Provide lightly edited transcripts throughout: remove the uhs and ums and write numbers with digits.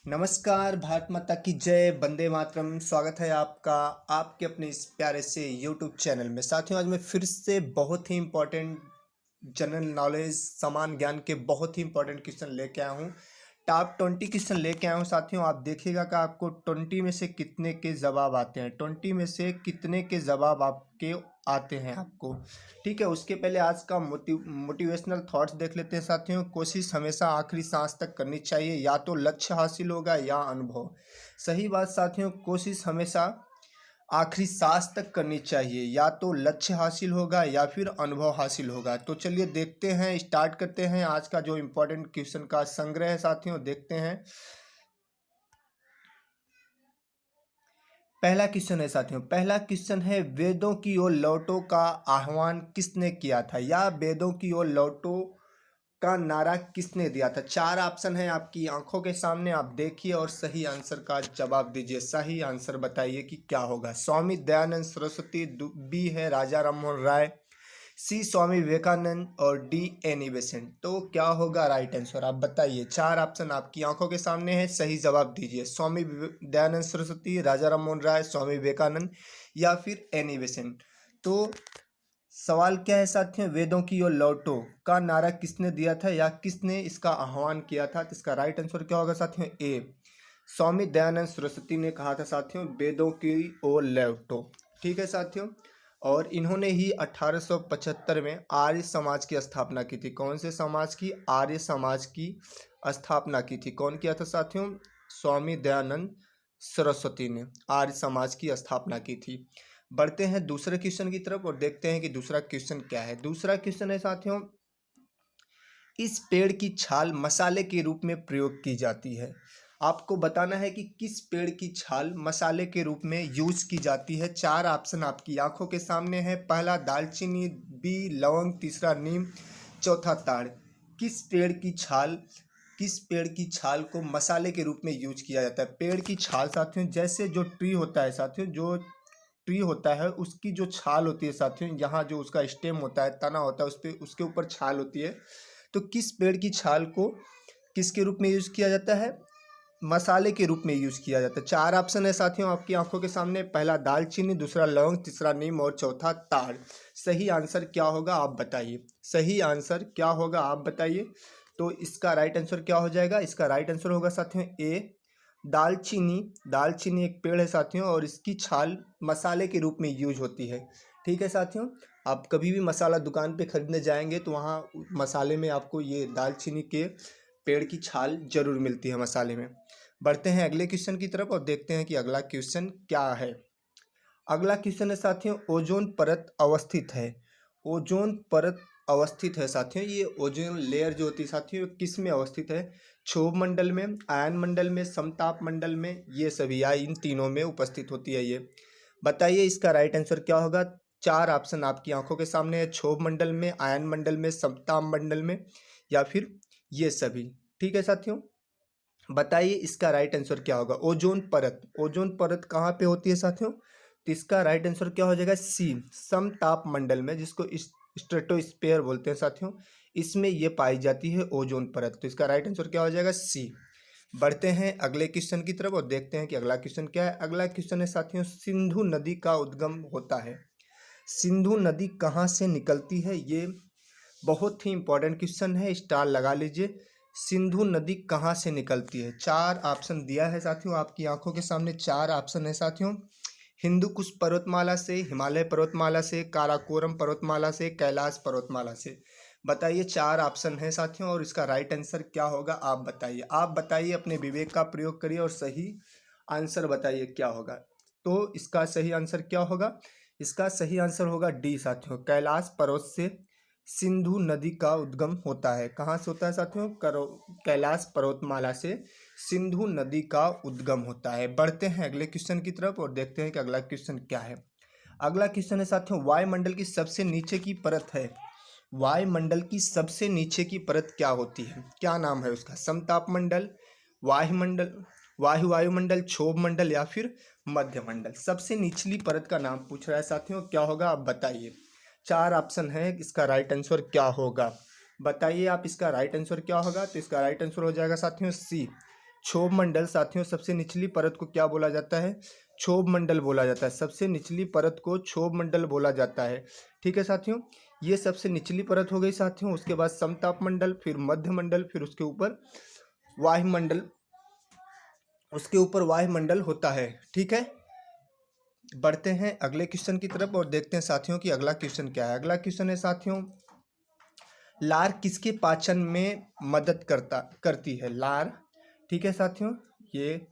नमस्कार, भारत माता की जय, वंदे मातरम। स्वागत है आपका आपके अपने इस प्यारे से यूट्यूब चैनल में। साथियों, आज मैं फिर से बहुत ही इम्पोर्टेंट जनरल नॉलेज समान ज्ञान के बहुत ही इंपॉर्टेंट क्वेश्चन लेके आया हूँ। टॉप 20 क्वेश्चन लेके आया हूँ। साथियों, आप देखिएगा कि आपको 20 में से कितने के जवाब आते हैं, 20 में से कितने के जवाब आपके आते हैं आपको। ठीक है, उसके पहले आज का मोटिवेशनल थॉट्स देख लेते हैं। साथियों, कोशिश हमेशा आखिरी सांस तक करनी चाहिए, या तो लक्ष्य हासिल होगा या अनुभव। सही बात साथियों, कोशिश हमेशा आखिरी सांस तक करनी चाहिए, या तो लक्ष्य हासिल होगा या फिर अनुभव हासिल होगा। तो चलिए देखते हैं, स्टार्ट करते हैं आज का जो इम्पोर्टेंट क्वेश्चन का संग्रह है। साथियों, देखते हैं। पहला क्वेश्चन है साथियों, पहला क्वेश्चन है, वेदों की ओर लौटो का आह्वान किसने किया था, या वेदों की ओर लौटो का नारा किसने दिया था। चार ऑप्शन है आपकी आंखों के सामने, आप देखिए और सही आंसर का जवाब दीजिए। सही आंसर बताइए कि क्या होगा। स्वामी दयानंद सरस्वती, बी है राजा राममोहन राय, सी स्वामी विवेकानंद और डी एनी बेसेंट। तो क्या होगा राइट आंसर, आप बताइए। चार ऑप्शन आपकी आंखों के सामने है, सही जवाब दीजिए। स्वामी दयानंद सरस्वती, राजा राममोहन राय, स्वामी विवेकानंद या फिर एनी बेसेंट। तो सवाल क्या है साथियों, वेदों की ओर लौटो का नारा किसने दिया था, या किसने इसका आह्वान किया था। तो इसका राइट आंसर क्या होगा साथियों, ए स्वामी दयानंद सरस्वती ने कहा था साथियों, वेदों की ओर लौटो। ठीक है साथियों, और इन्होंने ही 1875 में आर्य समाज की स्थापना की थी। कौन से समाज की, आर्य समाज की स्थापना की थी। कौन किया था साथियों, स्वामी दयानंद सरस्वती ने आर्य समाज की स्थापना की थी। बढ़ते हैं दूसरे क्वेश्चन की तरफ और देखते हैं कि दूसरा क्वेश्चन क्या है। दूसरा क्वेश्चन है साथियों, इस पेड़ की छाल मसाले के रूप में प्रयोग की जाती है। आपको बताना है कि किस पेड़ की छाल मसाले के रूप में यूज की जाती है। चार ऑप्शन आपकी आंखों के सामने है। पहला दालचीनी, बी लौंग, तीसरा नीम, चौथा ताड़। किस पेड़ की छाल, किस पेड़ की छाल को मसाले के रूप में यूज किया जाता है। पेड़ की छाल साथियों, जैसे जो ट्री होता है साथियों, जो ट्री होता है उसकी जो छाल होती है साथियों, यहाँ जो उसका स्टेम होता है, तना होता है, उस पे उसके ऊपर छाल होती है। तो किस पेड़ की छाल को किसके रूप में यूज किया जाता है, मसाले के रूप में यूज किया जाता है। चार ऑप्शन है साथियों आपकी आंखों के सामने। पहला दालचीनी, दूसरा लौंग, तीसरा नीम और चौथा ताड़। सही आंसर क्या होगा आप बताइए। सही आंसर क्या होगा आप बताइए। तो इसका राइट आंसर क्या हो जाएगा, इसका राइट आंसर होगा साथियों ए दालचीनी। दालचीनी एक पेड़ है साथियों, और इसकी छाल मसाले के रूप में यूज होती है। ठीक है साथियों, आप कभी भी मसाला दुकान पे खरीदने जाएंगे तो वहाँ मसाले में आपको ये दालचीनी के पेड़ की छाल जरूर मिलती है मसाले में। बढ़ते हैं अगले क्वेश्चन की तरफ और देखते हैं कि अगला क्वेश्चन क्या है। अगला क्वेश्चन है साथियों, ओजोन परत अवस्थित है। ओजोन परत अवस्थित है साथियों, ये ओजोन लेयर जो होती है साथियों, किस में अवस्थित है। क्षोभ मंडल में, आयन मंडल में, समताप मंडल में, ये सभी या इन तीनों में उपस्थित होती है। ये बताइए इसका राइट आंसर क्या होगा। चार ऑप्शन आपकी आंखों के सामने है। क्षोभ मंडल में, आयन मंडल में, समताप मंडल में या फिर ये सभी। ठीक है साथियों, बताइए इसका राइट आंसर क्या होगा। ओजोन परत, ओजोन परत कहाँ पे होती है साथियों। तो इसका राइट आंसर क्या हो जाएगा, सी समताप मंडल में, जिसको स्ट्रेटोस्फीयर बोलते हैं साथियों, इसमें ये पाई जाती है ओजोन परत। तो इसका राइट आंसर क्या हो जाएगा, सी। बढ़ते हैं अगले क्वेश्चन की तरफ और देखते हैं कि अगला क्वेश्चन क्या है। अगला क्वेश्चन है साथियों, सिंधु नदी का उद्गम होता है। सिंधु नदी कहाँ से निकलती है, ये बहुत ही इंपॉर्टेंट क्वेश्चन है, स्टार लगा लीजिए। सिंधु नदी कहाँ से निकलती है। चार ऑप्शन दिया है साथियों आपकी आंखों के सामने। चार ऑप्शन है साथियों, हिंदू कुश पर्वतमाला से, हिमालय पर्वतमाला से, काराकोरम पर्वतमाला से, कैलाश पर्वतमाला से। बताइए, चार ऑप्शन है साथियों और इसका राइट आंसर क्या होगा आप बताइए। आप बताइए, अपने विवेक का प्रयोग करिए और सही आंसर बताइए क्या होगा। तो इसका सही आंसर क्या होगा, इसका सही आंसर होगा डी साथियों, कैलाश पर्वत से सिंधु नदी का उद्गम होता है। कहाँ से होता है साथियों, कैलाश पर्वतमाला से सिंधु नदी का उद्गम होता है। बढ़ते हैं अगले क्वेश्चन की तरफ और देखते हैं कि अगला क्वेश्चन क्या है। अगला क्वेश्चन है साथियों, वायुमंडल की सबसे नीचे की परत है। वायुमंडल की सबसे नीचे की परत क्या होती है, क्या नाम है उसका। समताप मंडल, वायुमंडल, वायुमंडल, क्षोभ मंडल या फिर मध्य मंडल। सबसे निचली परत का नाम पूछ रहा है साथियों, क्या होगा आप बताइए। चार ऑप्शन है, इसका राइट आंसर क्या होगा बताइए आप। इसका राइट आंसर क्या होगा। तो इसका राइट आंसर हो जाएगा साथियों सी क्षोभ मंडल साथियों, सबसे निचली परत को क्या बोला जाता है? क्षोभ मंडल बोला जाता है। सबसे निचली परत को क्षोभ मंडल बोला जाता है। ठीक है साथियों, ये सबसे निचली परत हो गई साथियों। उसके बाद समताप मंडल, फिर मध्य मंडल, फिर उसके ऊपर वायुमंडल, उसके ऊपर वायुमंडल होता है। ठीक है, बढ़ते हैं अगले क्वेश्चन की तरफ और देखते हैं साथियों कि अगला क्वेश्चन क्या है। अगला क्वेश्चन है साथियों, लार किसके पाचन में मदद करती है? लार, ठीक है साथियों, ये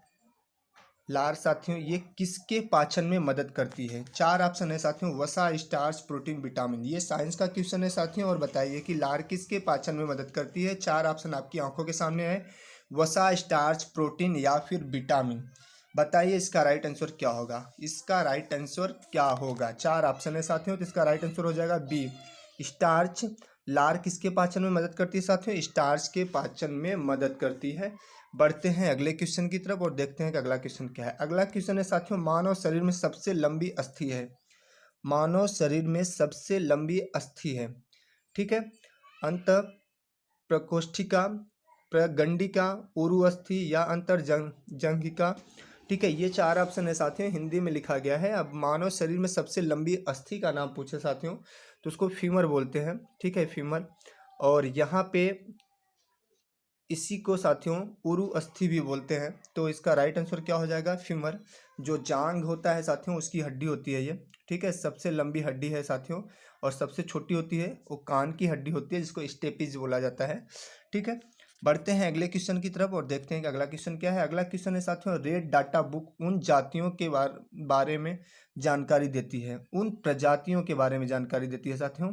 लार साथियों ये किसके पाचन में मदद करती है? चार ऑप्शन है साथियों, वसा, स्टार्च, प्रोटीन, विटामिन। ये साइंस का क्वेश्चन है साथियों और बताइए कि लार किसके पाचन में मदद करती है? चार ऑप्शन आपकी आंखों के सामने है, वसा, स्टार्च, प्रोटीन या फिर विटामिन। बताइए इसका राइट आंसर क्या होगा? इसका राइट आंसर क्या होगा? चार ऑप्शन है साथियों, तो इसका राइट आंसर हो जाएगा बी, स्टार्च। लार किसके पाचन में मदद करती है साथियों? स्टार्च के पाचन में मदद करती है। बढ़ते हैं अगले क्वेश्चन की तरफ और देखते हैं कि अगला क्वेश्चन क्या है। अगला क्वेश्चन है साथियों, मानव शरीर में सबसे लंबी अस्थि है? मानव शरीर में सबसे लंबी अस्थि है, ठीक है, अंत प्रकोष्ठिका, प्रगंडिका, उरु अस्थि या अंतर जंघिका। ठीक है, ये चार ऑप्शन है साथियों, हिंदी में लिखा गया है। अब मानव शरीर में सबसे लंबी अस्थि का नाम पूछे साथियों तो उसको फीमर बोलते हैं। ठीक है, फीमर। और यहाँ पे इसी को साथियों उरु अस्थि भी बोलते हैं। तो इसका राइट आंसर क्या हो जाएगा? फीमर। जो जांग होता है साथियों उसकी हड्डी होती है ये। ठीक है, सबसे लंबी हड्डी है साथियों और सबसे छोटी होती है वो कान की हड्डी होती है जिसको स्टेपिज बोला जाता है। ठीक है, बढ़ते हैं अगले क्वेश्चन की तरफ और देखते हैं कि अगला क्वेश्चन क्या है। अगला क्वेश्चन है साथियों, रेड डाटा बुक उन जातियों के बारे में जानकारी देती है, उन प्रजातियों के बारे में जानकारी देती है साथियों।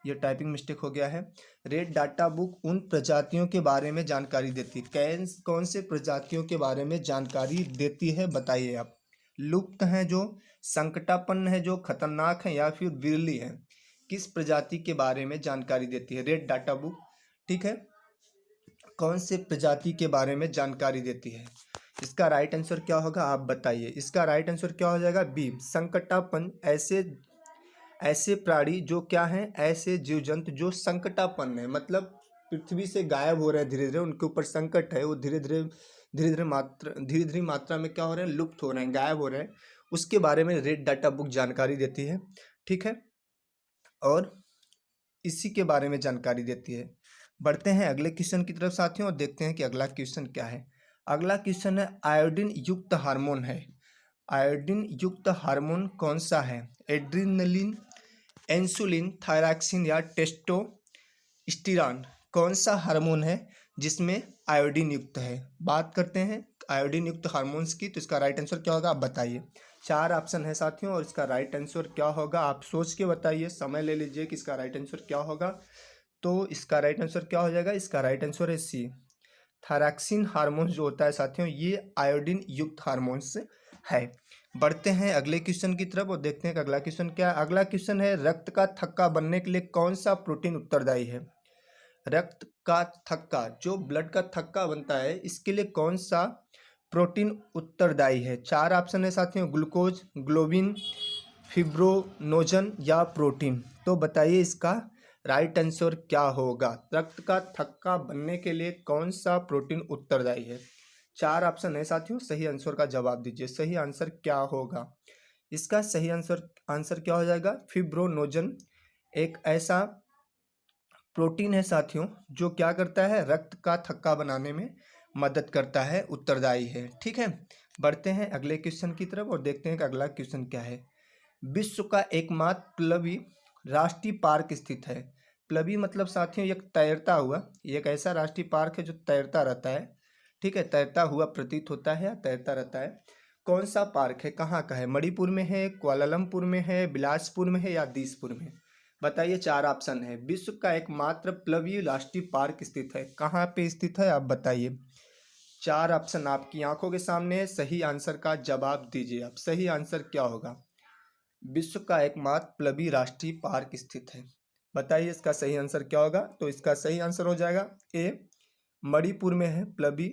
ये टाइपिंग मिस्टेक हो गया है। रेड डाटा बुक उन प्रजातियों के बारे में जानकारी देती है। कौन से प्रजातियों के बारे में जानकारी देती है बताइए आप? लुप्त हैं जो, संकटापन्न है जो, खतरनाक है या फिर विरली है? किस प्रजाति के बारे में जानकारी देती है रेड डाटा बुक? ठीक है, कौन से प्रजाति के बारे में जानकारी देती है? इसका राइट आंसर क्या होगा आप बताइए? इसका राइट आंसर क्या हो जाएगा? बी, संकटापन्न। ऐसे प्राणी जो क्या हैं? ऐसे जीव जंतु जो संकटापन्न है, मतलब पृथ्वी से गायब हो रहे हैं धीरे धीरे, उनके ऊपर संकट है, वो धीरे धीरे मात्रा में क्या हो रहे हैं? लुप्त हो रहे हैं, गायब हो रहे हैं। उसके बारे में रेड डाटा बुक जानकारी देती है। ठीक है, और इसी के बारे में जानकारी देती है। बढ़ते हैं अगले क्वेश्चन की तरफ साथियों और देखते हैं कि अगला क्वेश्चन क्या है। अगला क्वेश्चन है, आयोडीन युक्त हार्मोन है। आयोडीन युक्त हार्मोन कौन सा है? एड्रिनलिन, इंसुलिन, थायरॉक्सिन या टेस्टोस्टेरोन? कौन सा हार्मोन है जिसमें आयोडीन युक्त है? बात करते हैं आयोडीन युक्त हार्मोन्स की, तो इसका राइट आंसर क्या होगा आप बताइए? चार ऑप्शन है साथियों और इसका राइट आंसर क्या होगा आप सोच के बताइए, समय ले लीजिए कि इसका राइट आंसर क्या होगा। तो इसका राइट आंसर क्या हो जाएगा? इसका राइट आंसर है सी, थायरॉक्सिन हार्मोन जो होता है साथियों ये आयोडीन युक्त हार्मोन्स है। बढ़ते हैं अगले क्वेश्चन की तरफ और देखते हैं कि अगला क्वेश्चन क्या है। अगला क्वेश्चन है, रक्त का थक्का बनने के लिए कौन सा प्रोटीन उत्तरदायी है? रक्त का थक्का, जो ब्लड का थक्का बनता है, इसके लिए कौन सा प्रोटीन उत्तरदायी है? चार ऑप्शन है साथियों, ग्लूकोज, ग्लोबिन, फिब्रोनोजन या प्रोटीन। तो बताइए इसका राइट आंसर क्या होगा? रक्त का थक्का बनने के लिए कौन सा प्रोटीन उत्तरदायी है? चार ऑप्शन है साथियों, सही आंसर का जवाब दीजिए। सही आंसर क्या होगा? इसका सही आंसर क्या हो जाएगा? फिब्रोनोजन एक ऐसा प्रोटीन है साथियों जो क्या करता है? रक्त का थक्का बनाने में मदद करता है, उत्तरदायी है। ठीक है, बढ़ते हैं अगले क्वेश्चन की तरफ और देखते हैं कि अगला क्वेश्चन क्या है। विश्व का एकमात्र प्लवी राष्ट्रीय पार्क स्थित है। प्लवी मतलब साथियों एक तैरता हुआ, एक ऐसा राष्ट्रीय पार्क है जो तैरता रहता है। ठीक है, तैरता हुआ प्रतीत होता है या तैरता रहता है। कौन सा पार्क है, कहाँ का है? मणिपुर में है, कुआलालंपुर में है, बिलासपुर में है या दिसपुर में? बताइए, चार ऑप्शन है। विश्व का एकमात्र प्लवीय राष्ट्रीय पार्क स्थित है, कहाँ पे स्थित है आप बताइए? चार ऑप्शन आपकी आंखों के सामने है, सही आंसर का जवाब दीजिए आप। सही आंसर क्या होगा? विश्व का एकमात्र प्लवी राष्ट्रीय पार्क स्थित है, बताइए इसका सही आंसर क्या होगा? तो इसका सही आंसर हो जाएगा ए, मणिपुर में है प्लवी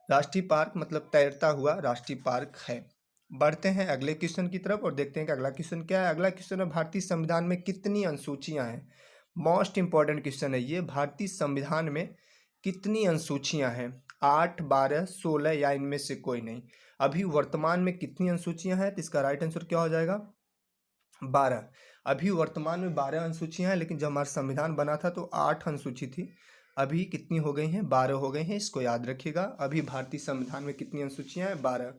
राष्ट्रीय पार्क, मतलब तैरता हुआ राष्ट्रीय पार्क है। बढ़ते हैं अगले क्वेश्चन की तरफ और देखते हैं कि अगला क्वेश्चन क्या है। अगला क्वेश्चन है, भारतीय संविधान में कितनी अनुसूचियां हैं? मोस्ट इंपॉर्टेंट क्वेश्चन है ये, भारतीय संविधान में कितनी अनुसूचियां हैं? 8, 12, 16 या इनमें से कोई नहीं। अभी वर्तमान में कितनी अनुसूचियां हैं, तो इसका राइट आंसर क्या हो जाएगा, 12। अभी वर्तमान में 12 अनुसूचियां हैं, लेकिन जब हमारा संविधान बना था तो 8 अनुसूची थी। अभी कितनी हो गई हैं, 12 हो गई हैं, इसको याद रखिएगा। अभी भारतीय संविधान में कितनी अनुसूचियां हैं, 12।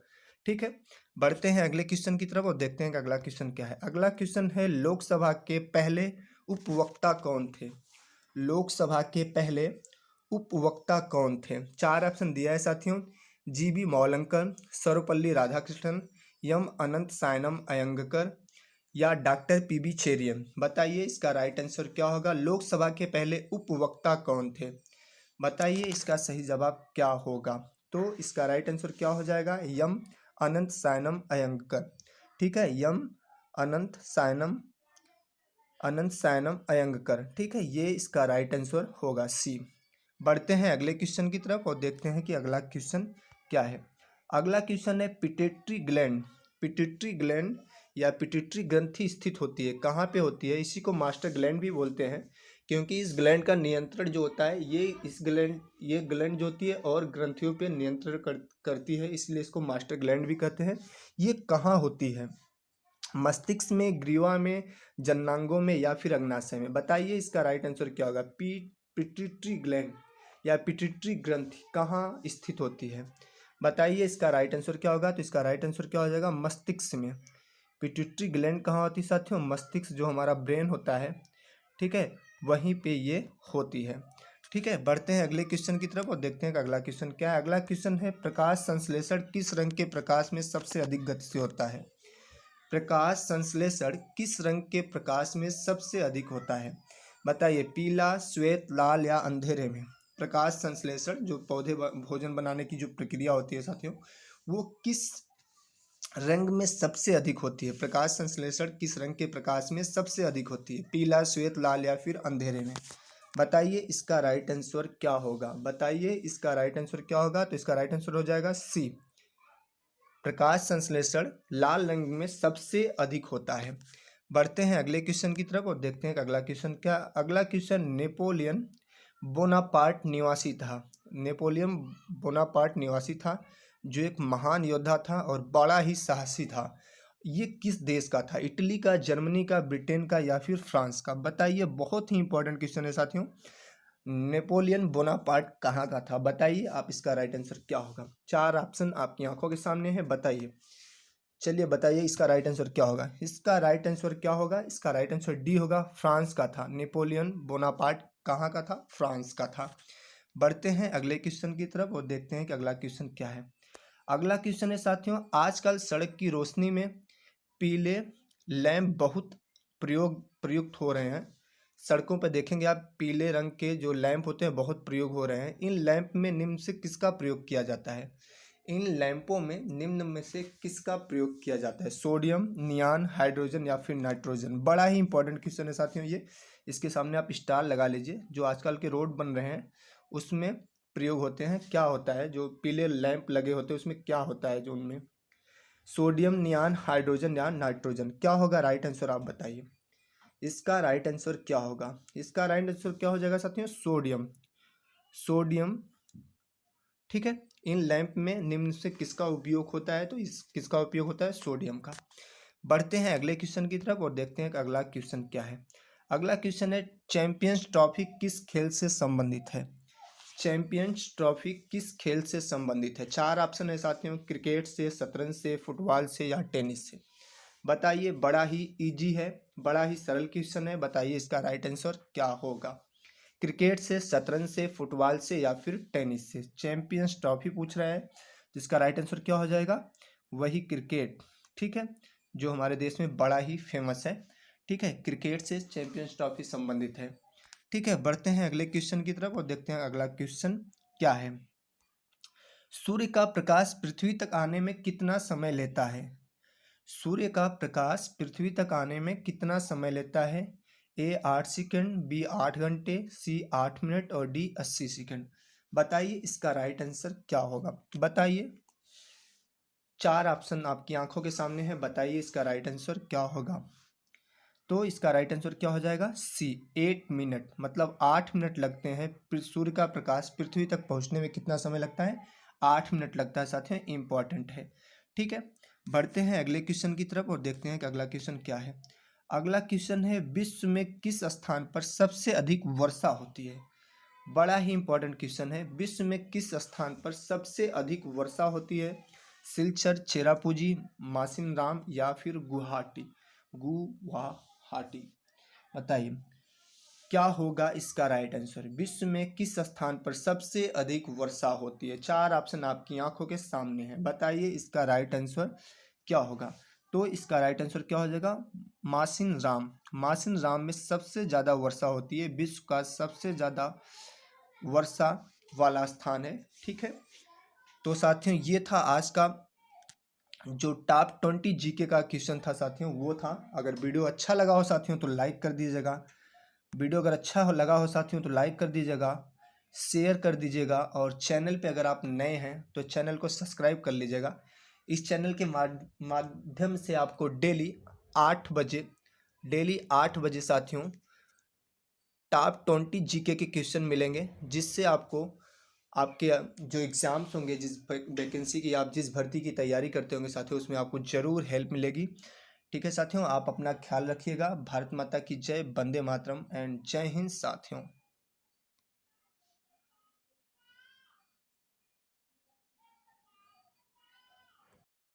ठीक है, बढ़ते हैं अगले क्वेश्चन की तरफ और देखते हैं कि अगला क्वेश्चन क्या है। अगला क्वेश्चन है, लोकसभा के पहले उपवक्ता कौन थे। लोकसभा के पहले उपवक्ता कौन थे। 4 ऑप्शन दिया है साथियों, जीबी मौलंकर, सर्वपल्ली राधाकृष्णन, एम अनंत सायनम अयंगकर या डॉक्टर पीबी चेरियन। बताइए इसका राइट आंसर क्या होगा। लोकसभा के पहले उपवक्ता कौन थे, बताइए इसका सही जवाब क्या होगा। तो इसका राइट आंसर क्या हो जाएगा, यम अनंत सायनम अयंगकर। ठीक है, यम अनंत सायनम अयंगकर। ठीक है, ये इसका राइट आंसर होगा, सी। बढ़ते हैं अगले क्वेश्चन की तरफ और देखते हैं कि अगला क्वेश्चन क्या है। अगला क्वेश्चन है, पिट्यूटरी ग्लैंड। पिट्यूटरी ग्लैंड या पिट्यूटरी ग्रंथि स्थित होती है, कहाँ पे होती है। इसी को मास्टर ग्लैंड भी बोलते हैं, क्योंकि इस ग्लैंड का नियंत्रण जो होता है ये ग्लैंड जो होती है और ग्रंथियों पे नियंत्रण करती है, इसलिए इसको मास्टर ग्लैंड भी कहते हैं। ये कहाँ होती है, मस्तिष्क में, ग्रीवा में, जननांगों में या फिर अग्नाशय में। बताइए इसका राइट आंसर क्या होगा। पिट्यूटरी ग्लैंड या पिट्यूटरी ग्रंथि कहाँ स्थित होती है, बताइए इसका राइट आंसर क्या होगा। तो इसका राइट आंसर क्या हो जाएगा, मस्तिष्क में। पिट्यूटरी ग्लैंड कहाँ होती है साथियों, मस्तिष्क जो हमारा ब्रेन होता है, ठीक है, वहीं पे ये होती है। ठीक है, बढ़ते हैं अगले क्वेश्चन की तरफ और देखते हैं कि अगला क्वेश्चन क्या है। अगला क्वेश्चन है, प्रकाश संश्लेषण किस रंग के प्रकाश में सबसे अधिक गति से होता है। प्रकाश संश्लेषण किस रंग के प्रकाश में सबसे अधिक होता है, बताइए। पीला, श्वेत, लाल या अंधेरे में। प्रकाश संश्लेषण जो पौधे भोजन बनाने की जो प्रक्रिया होती है साथियों, वो किस रंग में सबसे अधिक होती है। प्रकाश संश्लेषण किस रंग के प्रकाश में सबसे अधिक होती है, पीला, श्वेत, लाल या फिर अंधेरे में। बताइए इसका राइट आंसर क्या होगा, बताइए इसका राइट आंसर क्या होगा। तो इसका राइट आंसर हो जाएगा सी, प्रकाश संश्लेषण लाल रंग में सबसे अधिक होता है। बढ़ते हैं अगले क्वेश्चन की तरफ और देखते हैं कि अगला क्वेश्चन क्या। अगला क्वेश्चन, नेपोलियन बोनापार्ट निवासी था। नेपोलियन बोनापार्ट निवासी था, जो एक महान योद्धा था और बड़ा ही साहसी था। ये किस देश का था, इटली का, जर्मनी का, ब्रिटेन का या फिर फ्रांस का। बताइए, बहुत ही इंपॉर्टेंट क्वेश्चन है साथियों। नेपोलियन बोनापार्ट कहाँ का था, बताइए आप इसका राइट आंसर क्या होगा। 4 ऑप्शन आपकी आंखों के सामने है, बताइए। चलिए बताइए इसका राइट आंसर क्या होगा। इसका राइट आंसर क्या होगा, इसका राइट आंसर डी होगा, फ्रांस का था। नेपोलियन बोनापार्ट कहाँ का था, फ्रांस का था। बढ़ते हैं अगले क्वेश्चन की तरफ और देखते हैं कि अगला क्वेश्चन क्या है। अगला क्वेश्चन है साथियों, आजकल सड़क की रोशनी में पीले लैंप बहुत प्रयुक्त हो रहे हैं। सड़कों पर देखेंगे आप, पीले रंग के जो लैंप होते हैं बहुत प्रयोग हो रहे हैं। इन लैंप में निम्न से किसका प्रयोग किया जाता है, इन लैंपों में निम्न में से किसका प्रयोग किया जाता है। सोडियम, नियान, हाइड्रोजन या फिर नाइट्रोजन। बड़ा ही इंपॉर्टेंट क्वेश्चन है साथियों ये, इसके सामने आप स्टार लगा लीजिए। जो आजकल के रोड बन रहे हैं उसमें प्रयोग होते हैं, क्या होता है, जो पीले लैंप लगे होते हैं उसमें क्या होता है, जो उनमें सोडियम, नियान, हाइड्रोजन या नाइट्रोजन। क्या होगा राइट आंसर, आप बताइए इसका राइट आंसर क्या होगा। इसका राइट आंसर क्या हो जाएगा साथियों, सोडियम। सोडियम, ठीक है। इन लैंप में निम्न से किसका उपयोग होता है, तो इस किसका उपयोग होता है, सोडियम का। बढ़ते हैं अगले क्वेश्चन की तरफ और देखते हैं कि अगला क्वेश्चन क्या है। अगला क्वेश्चन है, चैंपियंस ट्रॉफी किस खेल से संबंधित है। चैंपियंस ट्रॉफी किस खेल से संबंधित है। 4 ऑप्शन है साथियों, क्रिकेट से, शतरंज से, फुटबॉल से या टेनिस से। बताइए, बड़ा ही इजी है, बड़ा ही सरल क्वेश्चन है, बताइए इसका राइट आंसर क्या होगा। क्रिकेट से, शतरंज से, फुटबॉल से या फिर टेनिस से। चैंपियंस ट्रॉफी पूछ रहा है, जिसका राइट आंसर क्या हो जाएगा, वही क्रिकेट। ठीक है, जो हमारे देश में बड़ा ही फेमस है। ठीक है, क्रिकेट से चैंपियंस ट्रॉफी संबंधित है। ठीक है, बढ़ते हैं अगले क्वेश्चन की तरफ और देखते हैं अगला क्वेश्चन क्या है। सूर्य का प्रकाश पृथ्वी तक आने में कितना समय लेता है। सूर्य का प्रकाश पृथ्वी तक आने में कितना समय लेता है। ए 8 सेकंड, बी 8 घंटे, सी 8 मिनट और डी 80 सेकंड। बताइए इसका राइट आंसर क्या होगा, बताइए। 4 ऑप्शन आपकी आंखों के सामने है, बताइए इसका राइट आंसर क्या होगा। तो इसका राइट आंसर क्या हो जाएगा? सी, 8 मिनट। मतलब 8 मिनट लगते हैं। सूर्य का प्रकाश पृथ्वी तक पहुंचने में कितना समय लगता है? 8 मिनट लगता है साथियों। इंपॉर्टेंट है। ठीक है, बढ़ते हैं अगले क्वेश्चन की तरफ और देखते हैं कि अगला क्वेश्चन क्या है। अगला क्वेश्चन है, विश्व में किस स्थान पर सबसे अधिक वर्षा होती है? बड़ा ही इंपॉर्टेंट क्वेश्चन है। विश्व में किस स्थान पर सबसे अधिक वर्षा होती है? सिलचर, चेरापूंजी, मासिनराम या फिर गुवाहाटी? गुवाहाटी। बताइए क्या होगा इसका राइट आंसर। विश्व में किस स्थान पर सबसे अधिक वर्षा होती है? 4 ऑप्शन आपकी आंखों के सामने है। बताइए इसका राइट आंसर क्या होगा। तो इसका राइट आंसर क्या हो जाएगा? मासिनराम। मासिनराम में सबसे ज़्यादा वर्षा होती है। विश्व का सबसे ज़्यादा वर्षा वाला स्थान है। ठीक है, तो साथियों ये था आज का जो टॉप 20 जीके का क्वेश्चन था साथियों, वो था। अगर वीडियो अच्छा लगा हो साथियों तो लाइक कर दीजिएगा। वीडियो अगर लगा हो साथियों तो लाइक कर दीजिएगा, शेयर कर दीजिएगा, और चैनल पे अगर आप नए हैं तो चैनल को सब्सक्राइब कर लीजिएगा। इस चैनल के माध्यम से आपको डेली 8 बजे साथियों टॉप 20 जीके के क्वेश्चन मिलेंगे, जिससे आपको आपके जो एग्ज़ाम्स होंगे, जिस वैकेंसी की आप जिस भर्ती की तैयारी करते होंगे साथियों, उसमें आपको ज़रूर हेल्प मिलेगी। ठीक है साथियों, आप अपना ख्याल रखिएगा। भारत माता की जय, वंदे मातरम एंड जय हिंद साथियों।